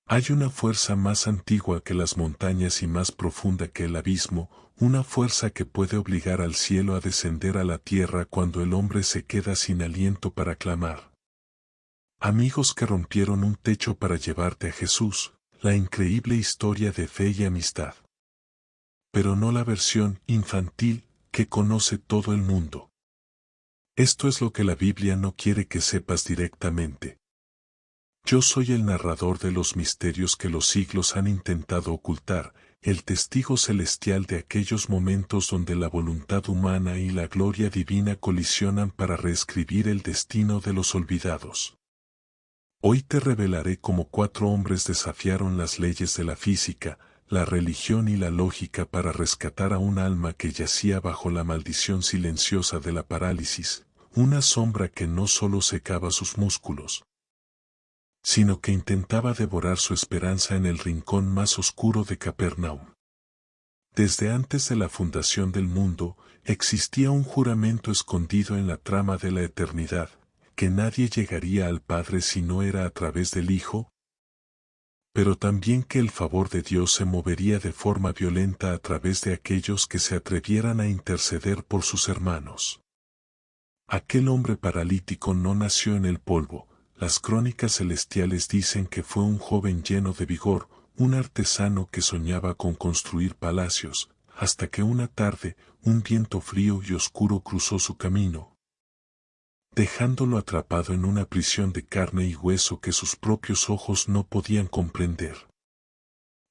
Hay una fuerza más antigua que las montañas y más profunda que el abismo, una fuerza que puede obligar al cielo a descender a la tierra cuando el hombre se queda sin aliento para clamar. Amigos que rompieron un techo para llevarte a Jesús, la increíble historia de fe y amistad. Pero no la versión infantil que conoce todo el mundo. Esto es lo que la Biblia no quiere que sepas directamente. Yo soy el narrador de los misterios que los siglos han intentado ocultar, el testigo celestial de aquellos momentos donde la voluntad humana y la gloria divina colisionan para reescribir el destino de los olvidados. Hoy te revelaré cómo 4 hombres desafiaron las leyes de la física, la religión y la lógica para rescatar a un alma que yacía bajo la maldición silenciosa de la parálisis, una sombra que no solo secaba sus músculos, sino que intentaba devorar su esperanza en el rincón más oscuro de Capernaum. Desde antes de la fundación del mundo, existía un juramento escondido en la trama de la eternidad, que nadie llegaría al Padre si no era a través del Hijo, pero también que el favor de Dios se movería de forma violenta a través de aquellos que se atrevieran a interceder por sus hermanos. Aquel hombre paralítico no nació en el polvo. Las crónicas celestiales dicen que fue un joven lleno de vigor, un artesano que soñaba con construir palacios, hasta que una tarde, un viento frío y oscuro cruzó su camino, dejándolo atrapado en una prisión de carne y hueso que sus propios ojos no podían comprender.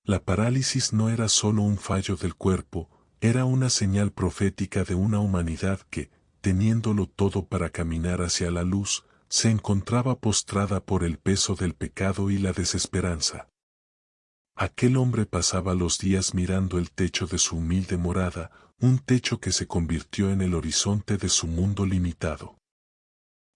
La parálisis no era solo un fallo del cuerpo, era una señal profética de una humanidad que, teniéndolo todo para caminar hacia la luz, se encontraba postrada por el peso del pecado y la desesperanza. Aquel hombre pasaba los días mirando el techo de su humilde morada, un techo que se convirtió en el horizonte de su mundo limitado.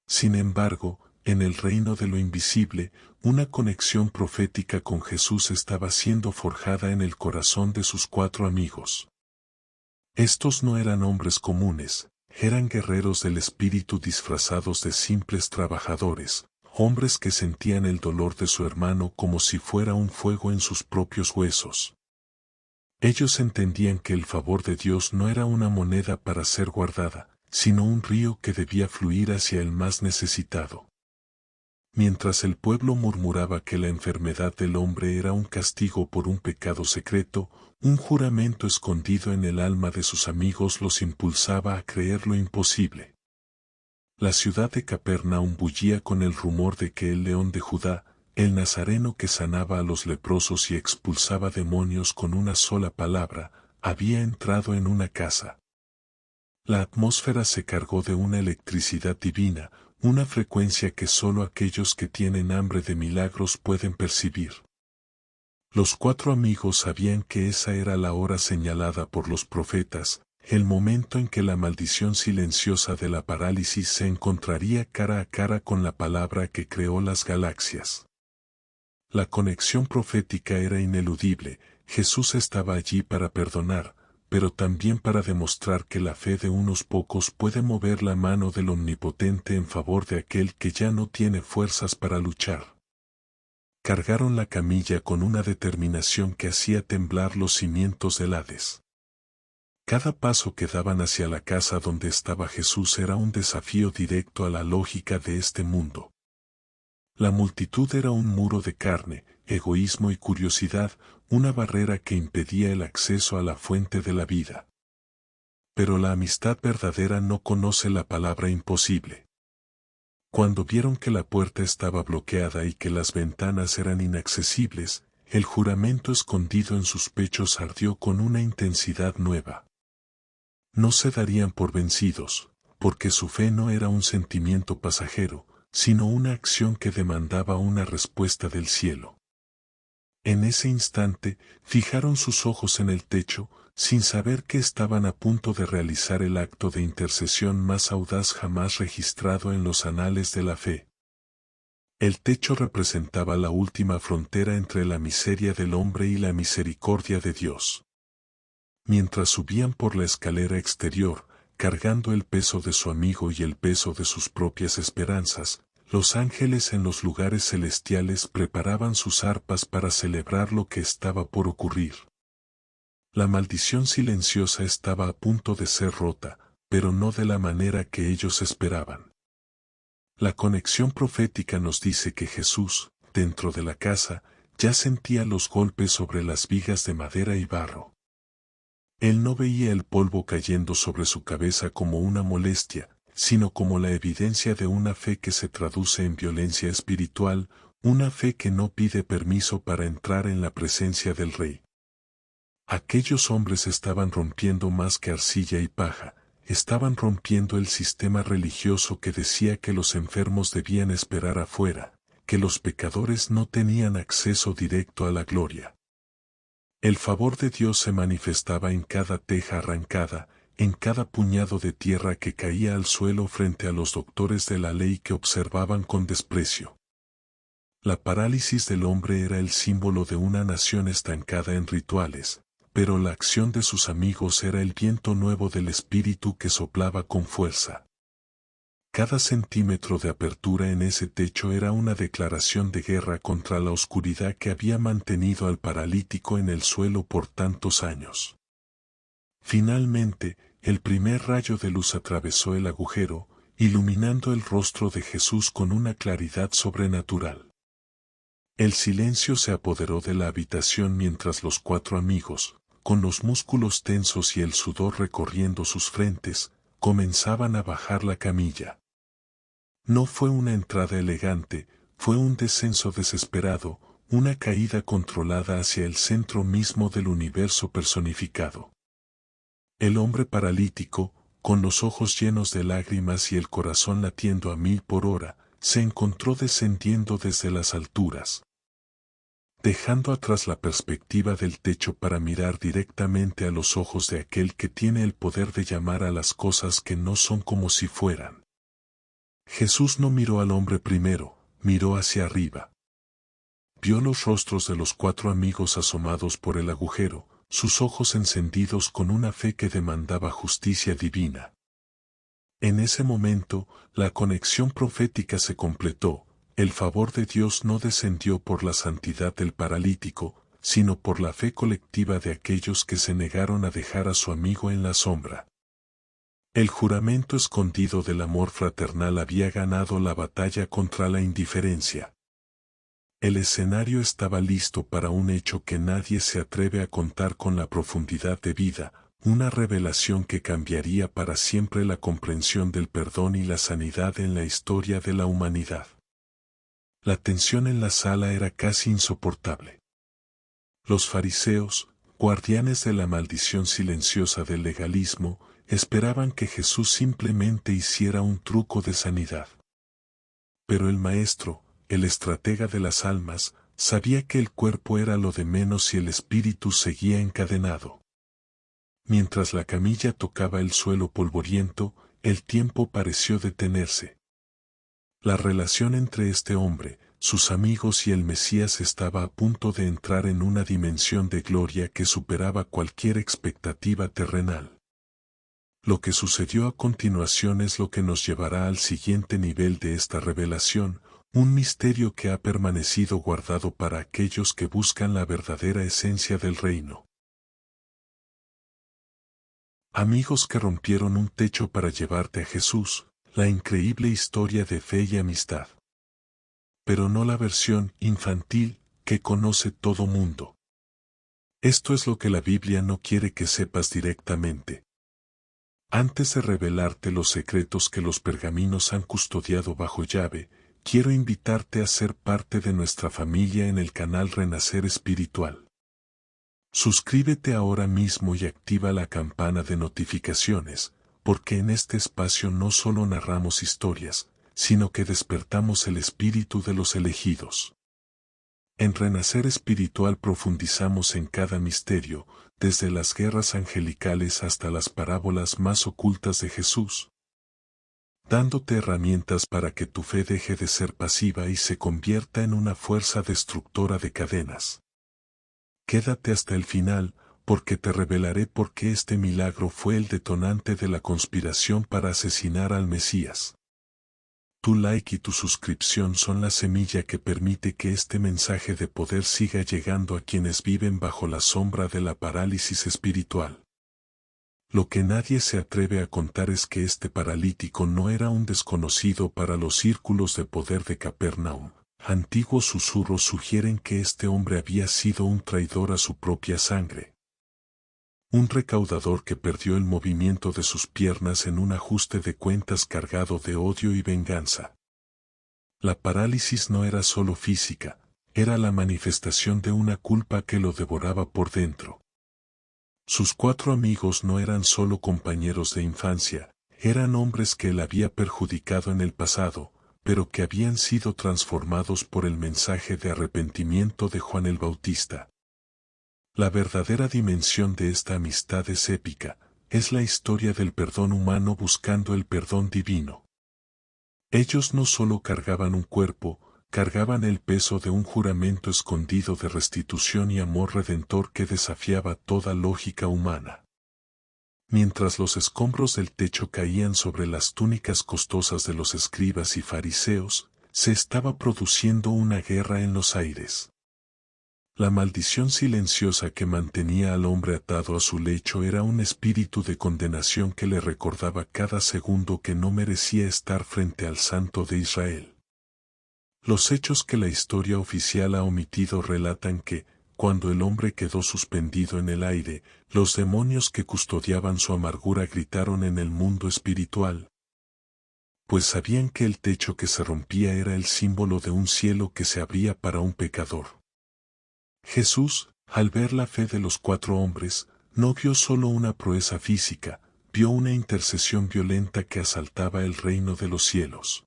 Sin embargo, en el reino de lo invisible, una conexión profética con Jesús estaba siendo forjada en el corazón de sus 4 amigos. Estos no eran hombres comunes, eran guerreros del espíritu disfrazados de simples trabajadores, hombres que sentían el dolor de su hermano como si fuera un fuego en sus propios huesos. Ellos entendían que el favor de Dios no era una moneda para ser guardada, sino un río que debía fluir hacia el más necesitado. Mientras el pueblo murmuraba que la enfermedad del hombre era un castigo por un pecado secreto, un juramento escondido en el alma de sus amigos los impulsaba a creer lo imposible. La ciudad de Capernaum bullía con el rumor de que el león de Judá, el nazareno que sanaba a los leprosos y expulsaba demonios con una sola palabra, había entrado en una casa. La atmósfera se cargó de una electricidad divina, una frecuencia que solo aquellos que tienen hambre de milagros pueden percibir. Los 4 amigos sabían que esa era la hora señalada por los profetas, el momento en que la maldición silenciosa de la parálisis se encontraría cara a cara con la palabra que creó las galaxias. La conexión profética era ineludible, Jesús estaba allí para perdonar, pero también para demostrar que la fe de unos pocos puede mover la mano del Omnipotente en favor de aquel que ya no tiene fuerzas para luchar. Cargaron la camilla con una determinación que hacía temblar los cimientos del Hades. Cada paso que daban hacia la casa donde estaba Jesús era un desafío directo a la lógica de este mundo. La multitud era un muro de carne, egoísmo y curiosidad, una barrera que impedía el acceso a la fuente de la vida. Pero la amistad verdadera no conoce la palabra imposible. Cuando vieron que la puerta estaba bloqueada y que las ventanas eran inaccesibles, el juramento escondido en sus pechos ardió con una intensidad nueva. No se darían por vencidos, porque su fe no era un sentimiento pasajero, sino una acción que demandaba una respuesta del cielo. En ese instante, fijaron sus ojos en el techo, sin saber que estaban a punto de realizar el acto de intercesión más audaz jamás registrado en los anales de la fe. El techo representaba la última frontera entre la miseria del hombre y la misericordia de Dios. Mientras subían por la escalera exterior, cargando el peso de su amigo y el peso de sus propias esperanzas, Los ángeles en los lugares celestiales preparaban sus arpas para celebrar lo que estaba por ocurrir. La maldición silenciosa estaba a punto de ser rota, pero no de la manera que ellos esperaban. La conexión profética nos dice que Jesús, dentro de la casa, ya sentía los golpes sobre las vigas de madera y barro. Él no veía el polvo cayendo sobre su cabeza como una molestia, sino como la evidencia de una fe que se traduce en violencia espiritual, una fe que no pide permiso para entrar en la presencia del Rey. Aquellos hombres estaban rompiendo más que arcilla y paja, estaban rompiendo el sistema religioso que decía que los enfermos debían esperar afuera, que los pecadores no tenían acceso directo a la gloria. El favor de Dios se manifestaba en cada teja arrancada, en cada puñado de tierra que caía al suelo frente a los doctores de la ley que observaban con desprecio. La parálisis del hombre era el símbolo de una nación estancada en rituales, pero la acción de sus amigos era el viento nuevo del espíritu que soplaba con fuerza. Cada centímetro de apertura en ese techo era una declaración de guerra contra la oscuridad que había mantenido al paralítico en el suelo por tantos años. Finalmente, el primer rayo de luz atravesó el agujero, iluminando el rostro de Jesús con una claridad sobrenatural. El silencio se apoderó de la habitación mientras los cuatro amigos, con los músculos tensos y el sudor recorriendo sus frentes, comenzaban a bajar la camilla. No fue una entrada elegante, fue un descenso desesperado, una caída controlada hacia el centro mismo del universo personificado. El hombre paralítico, con los ojos llenos de lágrimas y el corazón latiendo a 1000 por hora, se encontró descendiendo desde las alturas. Dejando atrás la perspectiva del techo para mirar directamente a los ojos de aquel que tiene el poder de llamar a las cosas que no son como si fueran. Jesús no miró al hombre primero, miró hacia arriba. Vio los rostros de los cuatro amigos asomados por el agujero, sus ojos encendidos con una fe que demandaba justicia divina. En ese momento, la conexión profética se completó. El favor de Dios no descendió por la santidad del paralítico, sino por la fe colectiva de aquellos que se negaron a dejar a su amigo en la sombra. El juramento escondido del amor fraternal había ganado la batalla contra la indiferencia. El escenario estaba listo para un hecho que nadie se atreve a contar con la profundidad debida, una revelación que cambiaría para siempre la comprensión del perdón y la sanidad en la historia de la humanidad. La tensión en la sala era casi insoportable. Los fariseos, guardianes de la maldición silenciosa del legalismo, esperaban que Jesús simplemente hiciera un truco de sanidad. Pero el maestro, el estratega de las almas, sabía que el cuerpo era lo de menos y el espíritu seguía encadenado. Mientras la camilla tocaba el suelo polvoriento, el tiempo pareció detenerse. La relación entre este hombre, sus amigos y el Mesías estaba a punto de entrar en una dimensión de gloria que superaba cualquier expectativa terrenal. Lo que sucedió a continuación es lo que nos llevará al siguiente nivel de esta revelación, un misterio que ha permanecido guardado para aquellos que buscan la verdadera esencia del reino. Amigos que rompieron un techo para llevarte a Jesús, la increíble historia de fe y amistad. Pero no la versión infantil que conoce todo mundo. Esto es lo que la Biblia no quiere que sepas directamente. Antes de revelarte los secretos que los pergaminos han custodiado bajo llave, quiero invitarte a ser parte de nuestra familia en el canal Renacer Espiritual. Suscríbete ahora mismo y activa la campana de notificaciones, porque en este espacio no solo narramos historias, sino que despertamos el espíritu de los elegidos. En Renacer Espiritual profundizamos en cada misterio, desde las guerras angelicales hasta las parábolas más ocultas de Jesús, dándote herramientas para que tu fe deje de ser pasiva y se convierta en una fuerza destructora de cadenas. Quédate hasta el final, porque te revelaré por qué este milagro fue el detonante de la conspiración para asesinar al Mesías. Tu like y tu suscripción son la semilla que permite que este mensaje de poder siga llegando a quienes viven bajo la sombra de la parálisis espiritual. Lo que nadie se atreve a contar es que este paralítico no era un desconocido para los círculos de poder de Capernaum. Antiguos susurros sugieren que este hombre había sido un traidor a su propia sangre. Un recaudador que perdió el movimiento de sus piernas en un ajuste de cuentas cargado de odio y venganza. La parálisis no era solo física, era la manifestación de una culpa que lo devoraba por dentro. Sus 4 amigos no eran solo compañeros de infancia, eran hombres que él había perjudicado en el pasado, pero que habían sido transformados por el mensaje de arrepentimiento de Juan el Bautista. La verdadera dimensión de esta amistad es épica, es la historia del perdón humano buscando el perdón divino. Ellos no solo cargaban un cuerpo, cargaban el peso de un juramento escondido de restitución y amor redentor que desafiaba toda lógica humana. Mientras los escombros del techo caían sobre las túnicas costosas de los escribas y fariseos, se estaba produciendo una guerra en los aires. La maldición silenciosa que mantenía al hombre atado a su lecho era un espíritu de condenación que le recordaba cada segundo que no merecía estar frente al Santo de Israel. Los hechos que la historia oficial ha omitido relatan que, cuando el hombre quedó suspendido en el aire, los demonios que custodiaban su amargura gritaron en el mundo espiritual. Pues sabían que el techo que se rompía era el símbolo de un cielo que se abría para un pecador. Jesús, al ver la fe de los 4 hombres, no vio solo una proeza física, vio una intercesión violenta que asaltaba el reino de los cielos.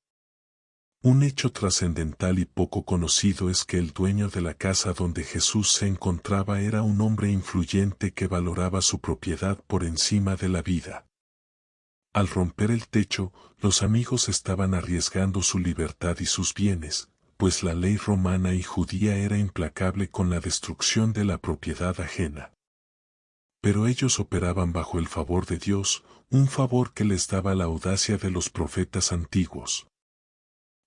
Un hecho trascendental y poco conocido es que el dueño de la casa donde Jesús se encontraba era un hombre influyente que valoraba su propiedad por encima de la vida. Al romper el techo, los amigos estaban arriesgando su libertad y sus bienes, pues la ley romana y judía era implacable con la destrucción de la propiedad ajena. Pero ellos operaban bajo el favor de Dios, un favor que les daba la audacia de los profetas antiguos.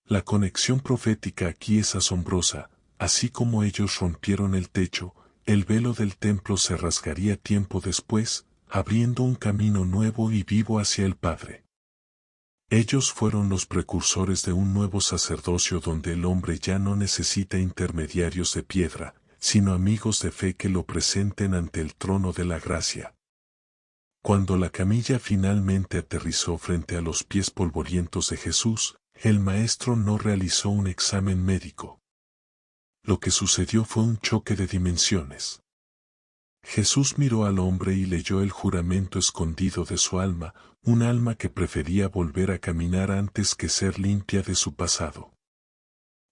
La conexión profética aquí es asombrosa, así como ellos rompieron el techo, el velo del templo se rasgaría tiempo después, abriendo un camino nuevo y vivo hacia el Padre. Ellos fueron los precursores de un nuevo sacerdocio donde el hombre ya no necesita intermediarios de piedra, sino amigos de fe que lo presenten ante el trono de la gracia. Cuando la camilla finalmente aterrizó frente a los pies polvorientos de Jesús, el maestro no realizó un examen médico. Lo que sucedió fue un choque de dimensiones. Jesús miró al hombre y leyó el juramento escondido de su alma, un alma que prefería volver a caminar antes que ser limpia de su pasado.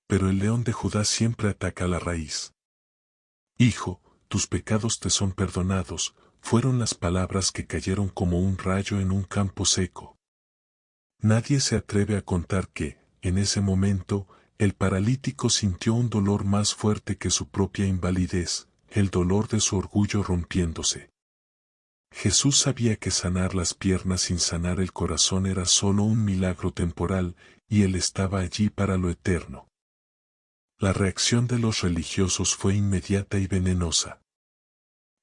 Pero el león de Judá siempre ataca la raíz. Hijo, tus pecados te son perdonados, fueron las palabras que cayeron como un rayo en un campo seco. Nadie se atreve a contar que, en ese momento, el paralítico sintió un dolor más fuerte que su propia invalidez, el dolor de su orgullo rompiéndose. Jesús sabía que sanar las piernas sin sanar el corazón era solo un milagro temporal, y él estaba allí para lo eterno. La reacción de los religiosos fue inmediata y venenosa.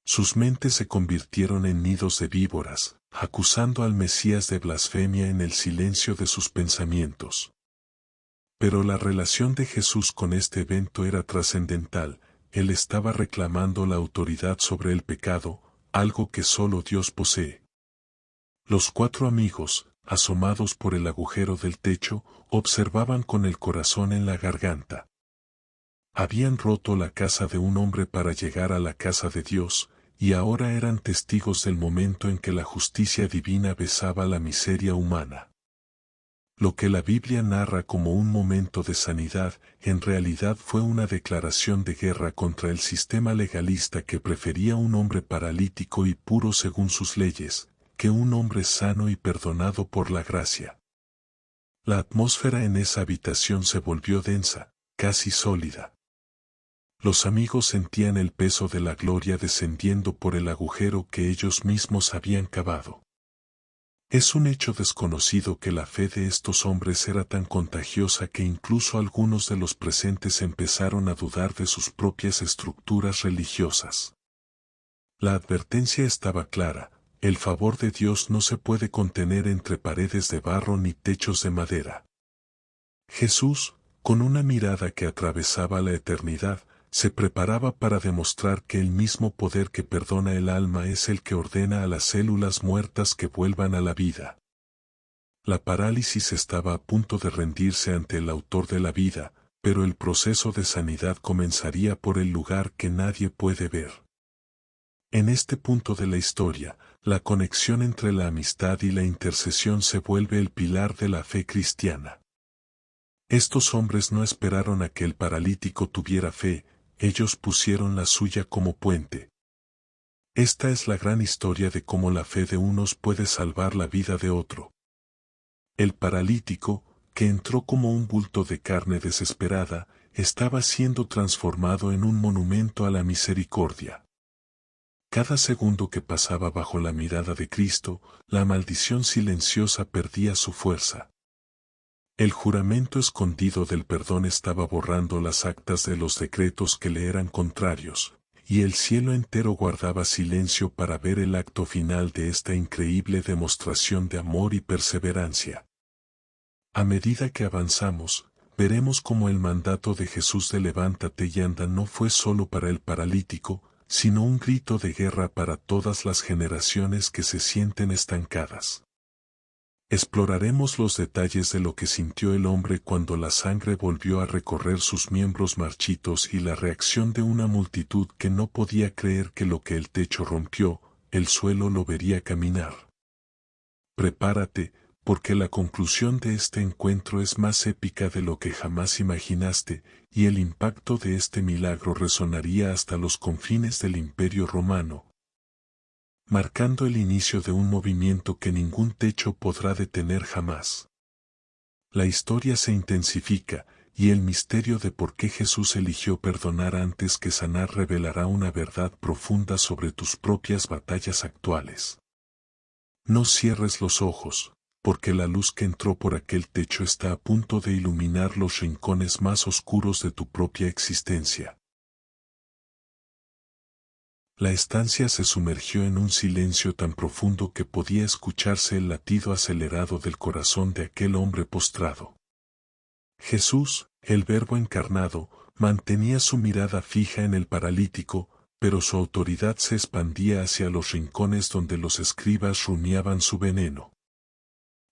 Sus mentes se convirtieron en nidos de víboras, acusando al Mesías de blasfemia en el silencio de sus pensamientos. Pero la relación de Jesús con este evento era trascendental, él estaba reclamando la autoridad sobre el pecado, algo que solo Dios posee. Los 4 amigos, asomados por el agujero del techo, observaban con el corazón en la garganta. Habían roto la casa de un hombre para llegar a la casa de Dios, y ahora eran testigos del momento en que la justicia divina besaba la miseria humana. Lo que la Biblia narra como un momento de sanidad, en realidad fue una declaración de guerra contra el sistema legalista que prefería un hombre paralítico y puro según sus leyes, que un hombre sano y perdonado por la gracia. La atmósfera en esa habitación se volvió densa, casi sólida. Los amigos sentían el peso de la gloria descendiendo por el agujero que ellos mismos habían cavado. Es un hecho desconocido que la fe de estos hombres era tan contagiosa que incluso algunos de los presentes empezaron a dudar de sus propias estructuras religiosas. La advertencia estaba clara: el favor de Dios no se puede contener entre paredes de barro ni techos de madera. Jesús, con una mirada que atravesaba la eternidad, se preparaba para demostrar que el mismo poder que perdona el alma es el que ordena a las células muertas que vuelvan a la vida. La parálisis estaba a punto de rendirse ante el autor de la vida, pero el proceso de sanidad comenzaría por el lugar que nadie puede ver. En este punto de la historia, la conexión entre la amistad y la intercesión se vuelve el pilar de la fe cristiana. Estos hombres no esperaron a que el paralítico tuviera fe, ellos pusieron la suya como puente. Esta es la gran historia de cómo la fe de unos puede salvar la vida de otro. El paralítico, que entró como un bulto de carne desesperada, estaba siendo transformado en un monumento a la misericordia. Cada segundo que pasaba bajo la mirada de Cristo, la maldición silenciosa perdía su fuerza. El juramento escondido del perdón estaba borrando las actas de los decretos que le eran contrarios, y el cielo entero guardaba silencio para ver el acto final de esta increíble demostración de amor y perseverancia. A medida que avanzamos, veremos cómo el mandato de Jesús de levántate y anda no fue solo para el paralítico, sino un grito de guerra para todas las generaciones que se sienten estancadas. Exploraremos los detalles de lo que sintió el hombre cuando la sangre volvió a recorrer sus miembros marchitos y la reacción de una multitud que no podía creer que lo que el techo rompió, el suelo lo vería caminar. Prepárate, porque la conclusión de este encuentro es más épica de lo que jamás imaginaste, y el impacto de este milagro resonaría hasta los confines del Imperio Romano, marcando el inicio de un movimiento que ningún techo podrá detener jamás. La historia se intensifica, y el misterio de por qué Jesús eligió perdonar antes que sanar revelará una verdad profunda sobre tus propias batallas actuales. No cierres los ojos, porque la luz que entró por aquel techo está a punto de iluminar los rincones más oscuros de tu propia existencia. La estancia se sumergió en un silencio tan profundo que podía escucharse el latido acelerado del corazón de aquel hombre postrado. Jesús, el Verbo encarnado, mantenía su mirada fija en el paralítico, pero su autoridad se expandía hacia los rincones donde los escribas rumiaban su veneno.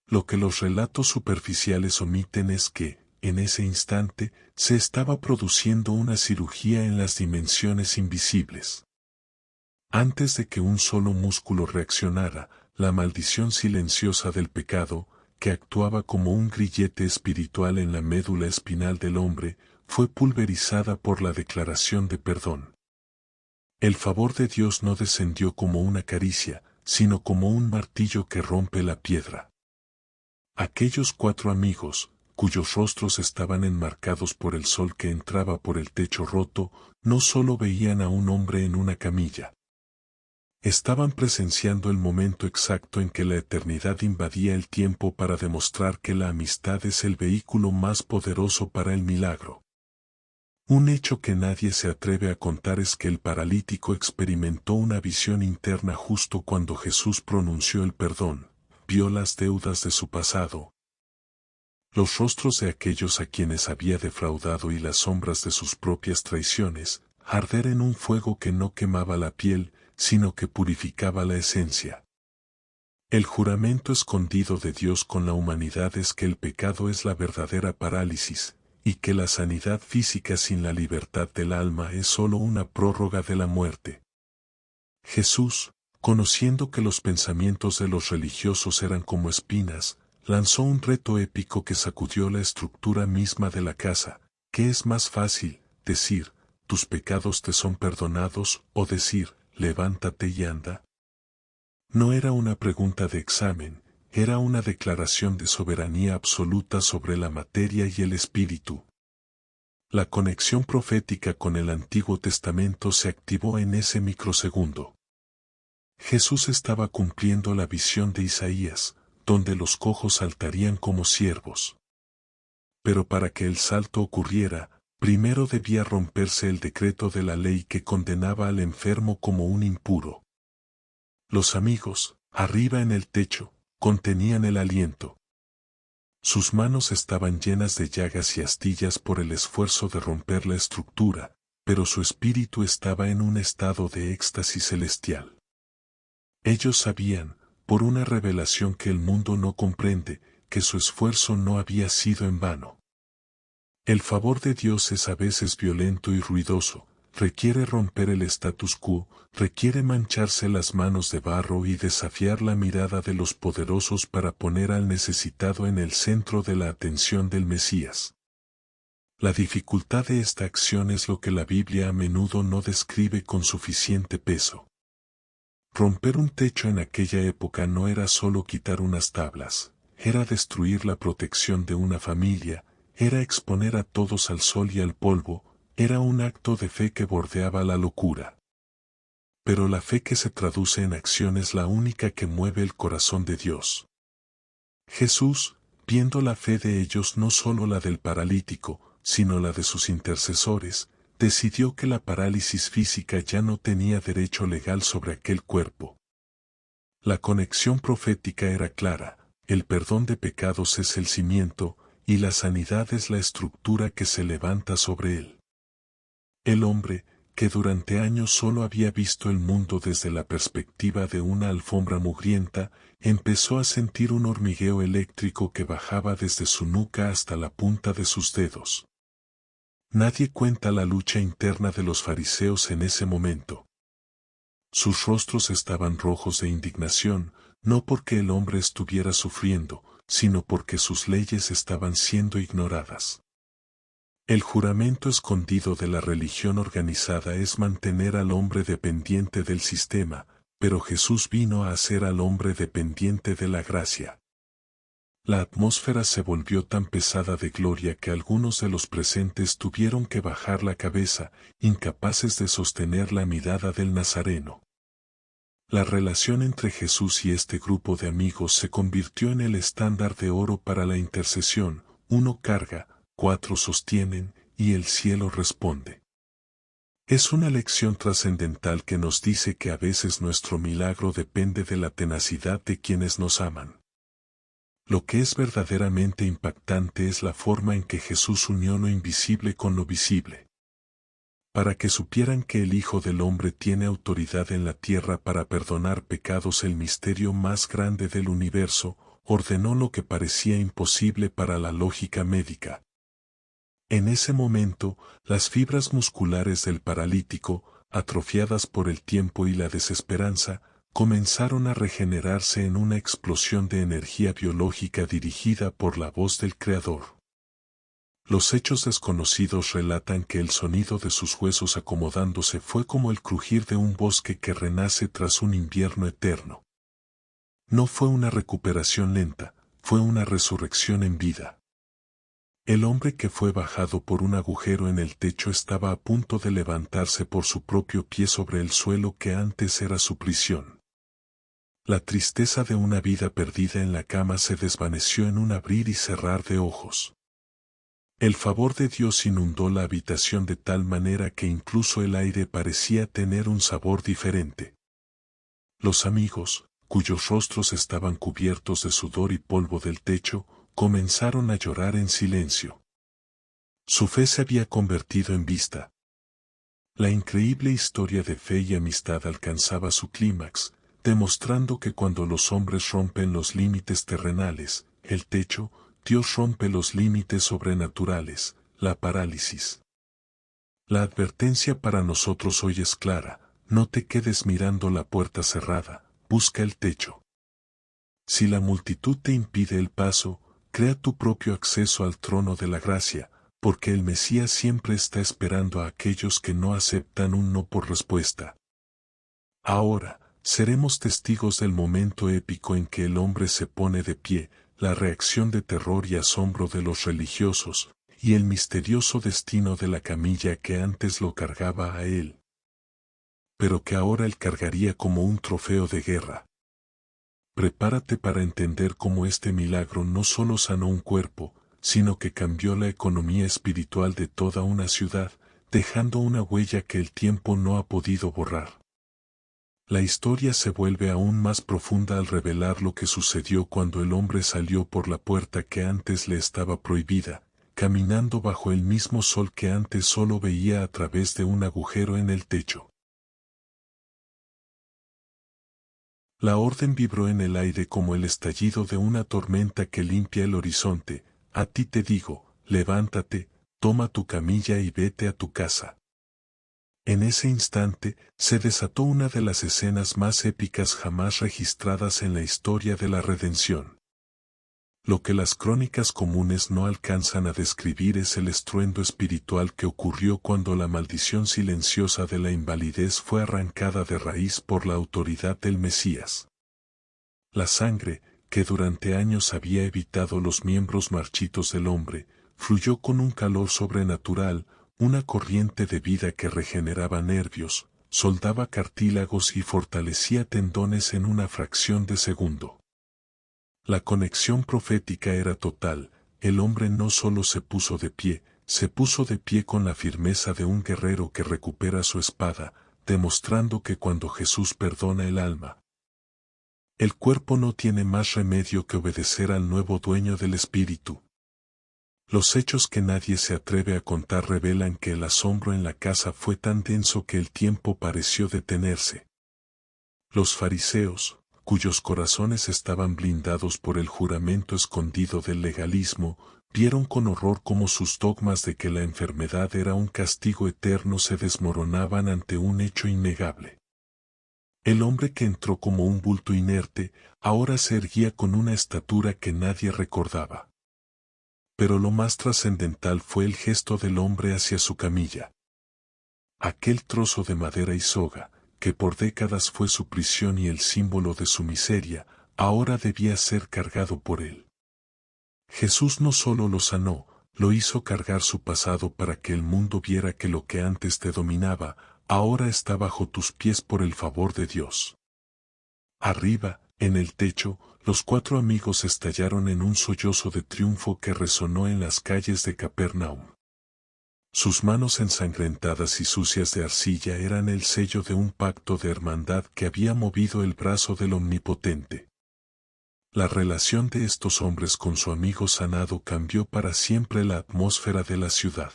Lo que los relatos superficiales omiten es que, en ese instante, se estaba produciendo una cirugía en las dimensiones invisibles. Antes de que un solo músculo reaccionara, la maldición silenciosa del pecado, que actuaba como un grillete espiritual en la médula espinal del hombre, fue pulverizada por la declaración de perdón. El favor de Dios no descendió como una caricia, sino como un martillo que rompe la piedra. Aquellos 4 amigos, cuyos rostros estaban enmarcados por el sol que entraba por el techo roto, no solo veían a un hombre en una camilla. Estaban presenciando el momento exacto en que la eternidad invadía el tiempo para demostrar que la amistad es el vehículo más poderoso para el milagro. Un hecho que nadie se atreve a contar es que el paralítico experimentó una visión interna justo cuando Jesús pronunció el perdón, vio las deudas de su pasado, los rostros de aquellos a quienes había defraudado y las sombras de sus propias traiciones, arder en un fuego que no quemaba la piel, sino que purificaba la esencia. El juramento escondido de Dios con la humanidad es que el pecado es la verdadera parálisis, y que la sanidad física sin la libertad del alma es sólo una prórroga de la muerte. Jesús, conociendo que los pensamientos de los religiosos eran como espinas, lanzó un reto épico que sacudió la estructura misma de la casa. ¿Qué es más fácil, decir, tus pecados te son perdonados, o decir, levántate y anda? No era una pregunta de examen, era una declaración de soberanía absoluta sobre la materia y el espíritu. La conexión profética con el Antiguo Testamento se activó en ese microsegundo. Jesús estaba cumpliendo la visión de Isaías, donde los cojos saltarían como ciervos. Pero para que el salto ocurriera, primero debía romperse el decreto de la ley que condenaba al enfermo como un impuro. Los amigos, arriba en el techo, contenían el aliento. Sus manos estaban llenas de llagas y astillas por el esfuerzo de romper la estructura, pero su espíritu estaba en un estado de éxtasis celestial. Ellos sabían, por una revelación que el mundo no comprende, que su esfuerzo no había sido en vano. El favor de Dios es a veces violento y ruidoso, requiere romper el status quo, requiere mancharse las manos de barro y desafiar la mirada de los poderosos para poner al necesitado en el centro de la atención del Mesías. La dificultad de esta acción es lo que la Biblia a menudo no describe con suficiente peso. Romper un techo en aquella época no era solo quitar unas tablas, era destruir la protección de una familia, era exponer a todos al sol y al polvo, era un acto de fe que bordeaba la locura. Pero la fe que se traduce en acción es la única que mueve el corazón de Dios. Jesús, viendo la fe de ellos, no solo la del paralítico, sino la de sus intercesores, decidió que la parálisis física ya no tenía derecho legal sobre aquel cuerpo. La conexión profética era clara, el perdón de pecados es el cimiento, y la sanidad es la estructura que se levanta sobre él. El hombre, que durante años solo había visto el mundo desde la perspectiva de una alfombra mugrienta, empezó a sentir un hormigueo eléctrico que bajaba desde su nuca hasta la punta de sus dedos. Nadie cuenta la lucha interna de los fariseos en ese momento. Sus rostros estaban rojos de indignación, no porque el hombre estuviera sufriendo, sino porque sus leyes estaban siendo ignoradas. El juramento escondido de la religión organizada es mantener al hombre dependiente del sistema, pero Jesús vino a hacer al hombre dependiente de la gracia. La atmósfera se volvió tan pesada de gloria que algunos de los presentes tuvieron que bajar la cabeza, incapaces de sostener la mirada del Nazareno. La relación entre Jesús y este grupo de amigos se convirtió en el estándar de oro para la intercesión: 1 carga, 4 sostienen, y el cielo responde. Es una lección trascendental que nos dice que a veces nuestro milagro depende de la tenacidad de quienes nos aman. Lo que es verdaderamente impactante es la forma en que Jesús unió lo invisible con lo visible. Para que supieran que el Hijo del Hombre tiene autoridad en la tierra para perdonar pecados, el misterio más grande del universo, ordenó lo que parecía imposible para la lógica médica. En ese momento, las fibras musculares del paralítico, atrofiadas por el tiempo y la desesperanza, comenzaron a regenerarse en una explosión de energía biológica dirigida por la voz del Creador. Los hechos desconocidos relatan que el sonido de sus huesos acomodándose fue como el crujir de un bosque que renace tras un invierno eterno. No fue una recuperación lenta, fue una resurrección en vida. El hombre que fue bajado por un agujero en el techo estaba a punto de levantarse por su propio pie sobre el suelo que antes era su prisión. La tristeza de una vida perdida en la cama se desvaneció en un abrir y cerrar de ojos. El favor de Dios inundó la habitación de tal manera que incluso el aire parecía tener un sabor diferente. Los amigos, cuyos rostros estaban cubiertos de sudor y polvo del techo, comenzaron a llorar en silencio. Su fe se había convertido en vista. La increíble historia de fe y amistad alcanzaba su clímax, demostrando que cuando los hombres rompen los límites terrenales, el techo, Dios rompe los límites sobrenaturales, la parálisis. La advertencia para nosotros hoy es clara: no te quedes mirando la puerta cerrada, busca el techo. Si la multitud te impide el paso, crea tu propio acceso al trono de la gracia, porque el Mesías siempre está esperando a aquellos que no aceptan un no por respuesta. Ahora, seremos testigos del momento épico en que el hombre se pone de pie, la reacción de terror y asombro de los religiosos, y el misterioso destino de la camilla que antes lo cargaba a él, pero que ahora él cargaría como un trofeo de guerra. prepárate para entender cómo este milagro no solo sanó un cuerpo, sino que cambió la economía espiritual de toda una ciudad, dejando una huella que el tiempo no ha podido borrar. La historia se vuelve aún más profunda al revelar lo que sucedió cuando el hombre salió por la puerta que antes le estaba prohibida, caminando bajo el mismo sol que antes solo veía a través de un agujero en el techo. La orden vibró en el aire como el estallido de una tormenta que limpia el horizonte. A ti te digo, levántate, toma tu camilla y vete a tu casa. En ese instante, se desató una de las escenas más épicas jamás registradas en la historia de la redención. Lo que las crónicas comunes no alcanzan a describir es el estruendo espiritual que ocurrió cuando la maldición silenciosa de la invalidez fue arrancada de raíz por la autoridad del Mesías. La sangre, que durante años había evitado los miembros marchitos del hombre, fluyó con un calor sobrenatural, una corriente de vida que regeneraba nervios, soldaba cartílagos y fortalecía tendones en una fracción de segundo. La conexión profética era total, el hombre no solo se puso de pie con la firmeza de un guerrero que recupera su espada, demostrando que cuando Jesús perdona el alma, el cuerpo no tiene más remedio que obedecer al nuevo dueño del espíritu. Los hechos que nadie se atreve a contar revelan que el asombro en la casa fue tan denso que el tiempo pareció detenerse. Los fariseos, cuyos corazones estaban blindados por el juramento escondido del legalismo, vieron con horror cómo sus dogmas de que la enfermedad era un castigo eterno se desmoronaban ante un hecho innegable. El hombre que entró como un bulto inerte, ahora se erguía con una estatura que nadie recordaba. Pero lo más trascendental fue el gesto del hombre hacia su camilla. Aquel trozo de madera y soga, que por décadas fue su prisión y el símbolo de su miseria, ahora debía ser cargado por él. Jesús no solo lo sanó, lo hizo cargar su pasado para que el mundo viera que lo que antes te dominaba, ahora está bajo tus pies por el favor de Dios. Arriba, en el techo, los 4 amigos estallaron en un sollozo de triunfo que resonó en las calles de Capernaum. Sus manos ensangrentadas y sucias de arcilla eran el sello de un pacto de hermandad que había movido el brazo del Omnipotente. La relación de estos hombres con su amigo sanado cambió para siempre la atmósfera de la ciudad.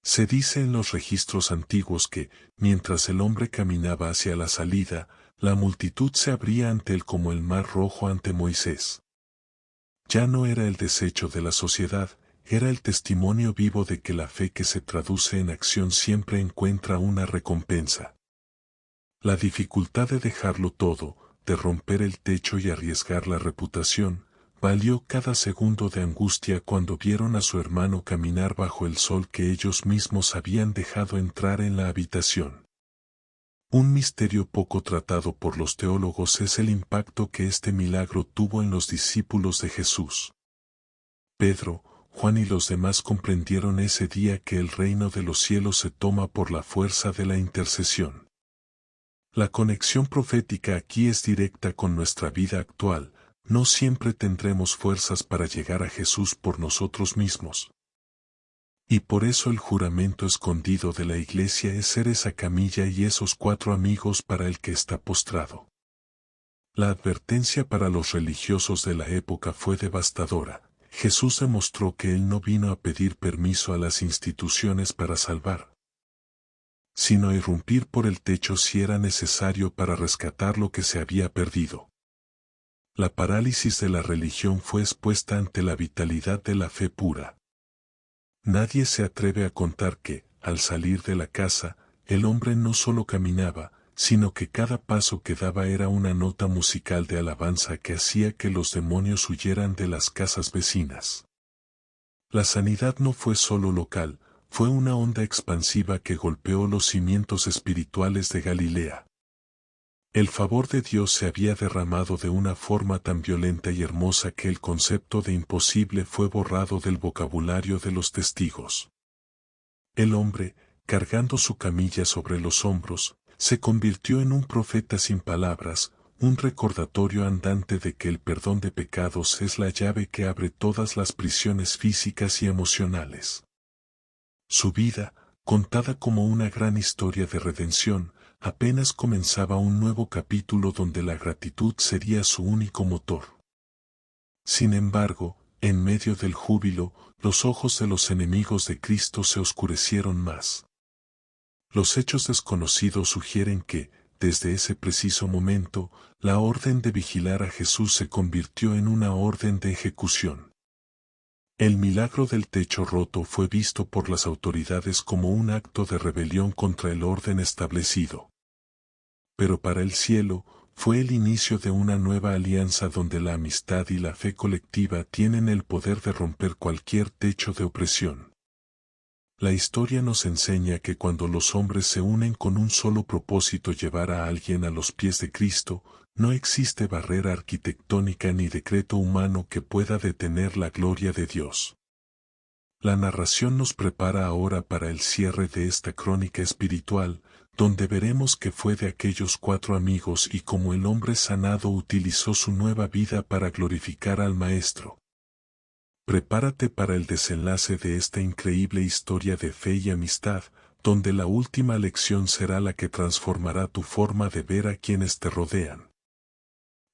Se dice en los registros antiguos que, mientras el hombre caminaba hacia la salida, la multitud se abría ante él como el mar rojo ante Moisés. Ya no era el desecho de la sociedad, era el testimonio vivo de que la fe que se traduce en acción siempre encuentra una recompensa. La dificultad de dejarlo todo, de romper el techo y arriesgar la reputación, valió cada segundo de angustia cuando vieron a su hermano caminar bajo el sol que ellos mismos habían dejado entrar en la habitación. Un misterio poco tratado por los teólogos es el impacto que este milagro tuvo en los discípulos de Jesús. Pedro, Juan y los demás comprendieron ese día que el reino de los cielos se toma por la fuerza de la intercesión. La conexión profética aquí es directa con nuestra vida actual, no siempre tendremos fuerzas para llegar a Jesús por nosotros mismos. Y por eso el juramento escondido de la iglesia es ser esa camilla y esos 4 amigos para el que está postrado. La advertencia para los religiosos de la época fue devastadora. Jesús demostró que Él no vino a pedir permiso a las instituciones para salvar, sino a irrumpir por el techo si era necesario para rescatar lo que se había perdido. La parálisis de la religión fue expuesta ante la vitalidad de la fe pura. Nadie se atreve a contar que, al salir de la casa, el hombre no solo caminaba, sino que cada paso que daba era una nota musical de alabanza que hacía que los demonios huyeran de las casas vecinas. La sanidad no fue solo local, fue una onda expansiva que golpeó los cimientos espirituales de Galilea. El favor de Dios se había derramado de una forma tan violenta y hermosa que el concepto de imposible fue borrado del vocabulario de los testigos. El hombre, cargando su camilla sobre los hombros, se convirtió en un profeta sin palabras, un recordatorio andante de que el perdón de pecados es la llave que abre todas las prisiones físicas y emocionales. Su vida, contada como una gran historia de redención, apenas comenzaba un nuevo capítulo donde la gratitud sería su único motor. Sin embargo, en medio del júbilo, los ojos de los enemigos de Cristo se oscurecieron más. Los hechos desconocidos sugieren que, desde ese preciso momento, la orden de vigilar a Jesús se convirtió en una orden de ejecución. El milagro del techo roto fue visto por las autoridades como un acto de rebelión contra el orden establecido. Pero para el cielo, fue el inicio de una nueva alianza donde la amistad y la fe colectiva tienen el poder de romper cualquier techo de opresión. La historia nos enseña que cuando los hombres se unen con un solo propósito, llevar a alguien a los pies de Cristo, no existe barrera arquitectónica ni decreto humano que pueda detener la gloria de Dios. La narración nos prepara ahora para el cierre de esta crónica espiritual, donde veremos que fue de aquellos 4 amigos y cómo el hombre sanado utilizó su nueva vida para glorificar al Maestro. Prepárate para el desenlace de esta increíble historia de fe y amistad, donde la última lección será la que transformará tu forma de ver a quienes te rodean.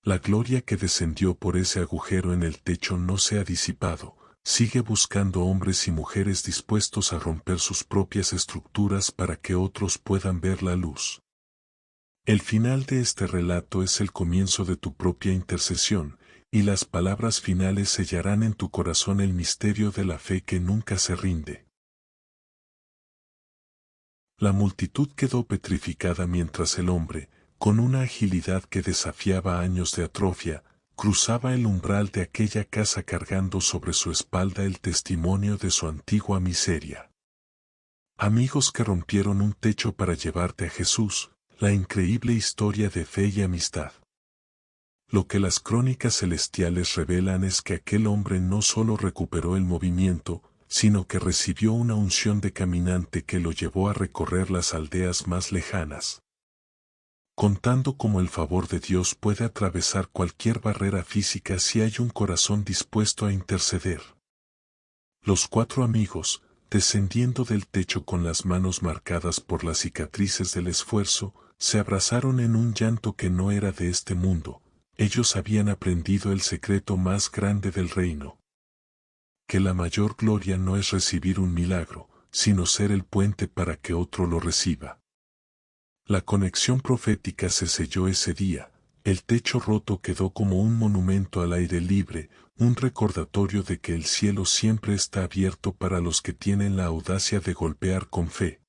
La gloria que descendió por ese agujero en el techo no se ha disipado. Sigue buscando hombres y mujeres dispuestos a romper sus propias estructuras para que otros puedan ver la luz. El final de este relato es el comienzo de tu propia intercesión, y las palabras finales sellarán en tu corazón el misterio de la fe que nunca se rinde. La multitud quedó petrificada mientras el hombre, con una agilidad que desafiaba años de atrofia, cruzaba el umbral de aquella casa cargando sobre su espalda el testimonio de su antigua miseria. Amigos que rompieron un techo para llevarte a Jesús, la increíble historia de fe y amistad. Lo que las crónicas celestiales revelan es que aquel hombre no solo recuperó el movimiento, sino que recibió una unción de caminante que lo llevó a recorrer las aldeas más lejanas, contando cómo el favor de Dios puede atravesar cualquier barrera física si hay un corazón dispuesto a interceder. Los 4 amigos, descendiendo del techo con las manos marcadas por las cicatrices del esfuerzo, se abrazaron en un llanto que no era de este mundo. Ellos habían aprendido el secreto más grande del reino. Que la mayor gloria no es recibir un milagro, sino ser el puente para que otro lo reciba. La conexión profética se selló ese día, el techo roto quedó como un monumento al aire libre, un recordatorio de que el cielo siempre está abierto para los que tienen la audacia de golpear con fe.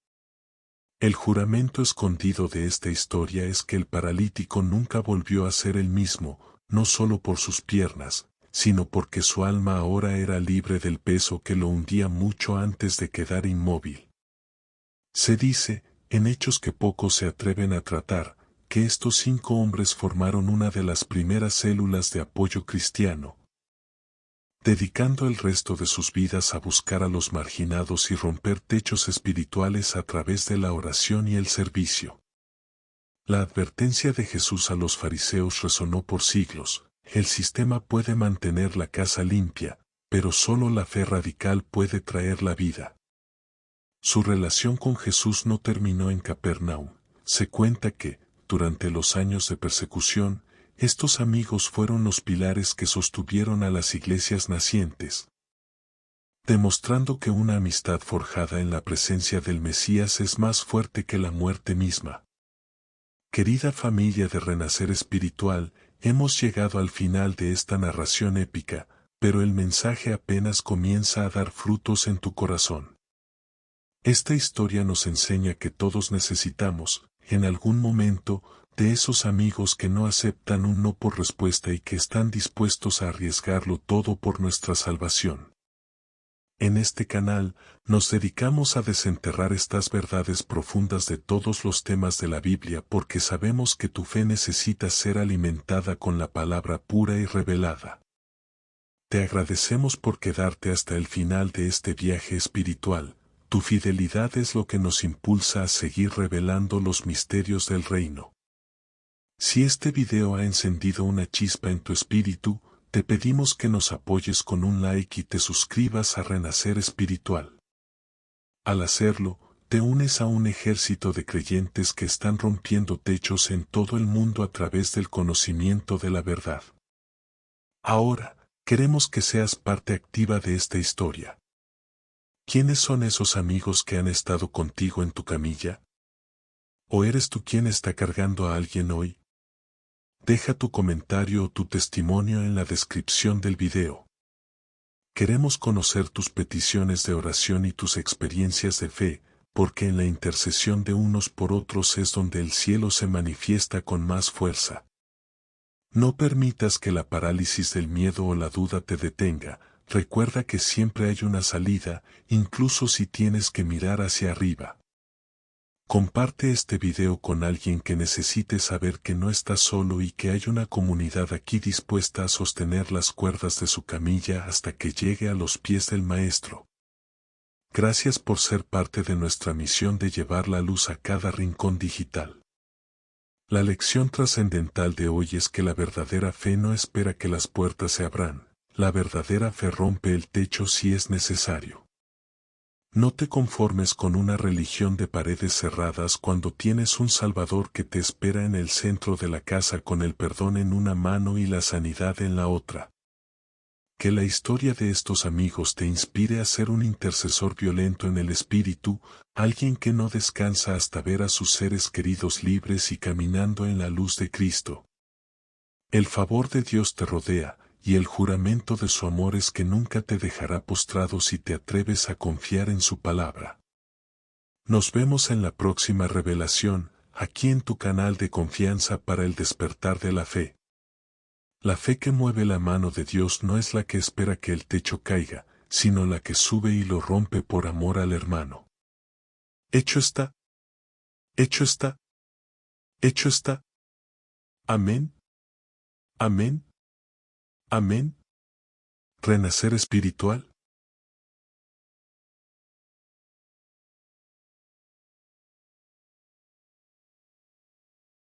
El juramento escondido de esta historia es que el paralítico nunca volvió a ser el mismo, no solo por sus piernas, sino porque su alma ahora era libre del peso que lo hundía mucho antes de quedar inmóvil. Se dice, en hechos que pocos se atreven a tratar, que estos 5 hombres formaron una de las primeras células de apoyo cristiano, dedicando el resto de sus vidas a buscar a los marginados y romper techos espirituales a través de la oración y el servicio. La advertencia de Jesús a los fariseos resonó por siglos: el sistema puede mantener la casa limpia, pero solo la fe radical puede traer la vida. Su relación con Jesús no terminó en Capernaum. Se cuenta que, durante los años de persecución, estos amigos fueron los pilares que sostuvieron a las iglesias nacientes, demostrando que una amistad forjada en la presencia del Mesías es más fuerte que la muerte misma. Querida familia de Renacer Espiritual, hemos llegado al final de esta narración épica, pero el mensaje apenas comienza a dar frutos en tu corazón. Esta historia nos enseña que todos necesitamos, en algún momento, de esos amigos que no aceptan un no por respuesta y que están dispuestos a arriesgarlo todo por nuestra salvación. En este canal, nos dedicamos a desenterrar estas verdades profundas de todos los temas de la Biblia porque sabemos que tu fe necesita ser alimentada con la palabra pura y revelada. Te agradecemos por quedarte hasta el final de este viaje espiritual. Tu fidelidad es lo que nos impulsa a seguir revelando los misterios del reino. Si este video ha encendido una chispa en tu espíritu, te pedimos que nos apoyes con un like y te suscribas a Renacer Espiritual. Al hacerlo, te unes a un ejército de creyentes que están rompiendo techos en todo el mundo a través del conocimiento de la verdad. Ahora, queremos que seas parte activa de esta historia. ¿Quiénes son esos amigos que han estado contigo en tu camilla? ¿O eres tú quien está cargando a alguien hoy? Deja tu comentario o tu testimonio en la descripción del video. Queremos conocer tus peticiones de oración y tus experiencias de fe, porque en la intercesión de unos por otros es donde el cielo se manifiesta con más fuerza. No permitas que la parálisis del miedo o la duda te detenga, recuerda que siempre hay una salida, incluso si tienes que mirar hacia arriba. Comparte este video con alguien que necesite saber que no estás solo y que hay una comunidad aquí dispuesta a sostener las cuerdas de su camilla hasta que llegue a los pies del Maestro. Gracias por ser parte de nuestra misión de llevar la luz a cada rincón digital. La lección trascendental de hoy es que la verdadera fe no espera que las puertas se abran, la verdadera fe rompe el techo si es necesario. No te conformes con una religión de paredes cerradas cuando tienes un Salvador que te espera en el centro de la casa con el perdón en una mano y la sanidad en la otra. Que la historia de estos amigos te inspire a ser un intercesor violento en el espíritu, alguien que no descansa hasta ver a sus seres queridos libres y caminando en la luz de Cristo. El favor de Dios te rodea, y el juramento de su amor es que nunca te dejará postrado si te atreves a confiar en su palabra. Nos vemos en la próxima revelación, aquí en tu canal de confianza para el despertar de la fe. La fe que mueve la mano de Dios no es la que espera que el techo caiga, sino la que sube y lo rompe por amor al hermano. Hecho está. Hecho está. Hecho está. Amén. Amén. Amén. Renacer espiritual.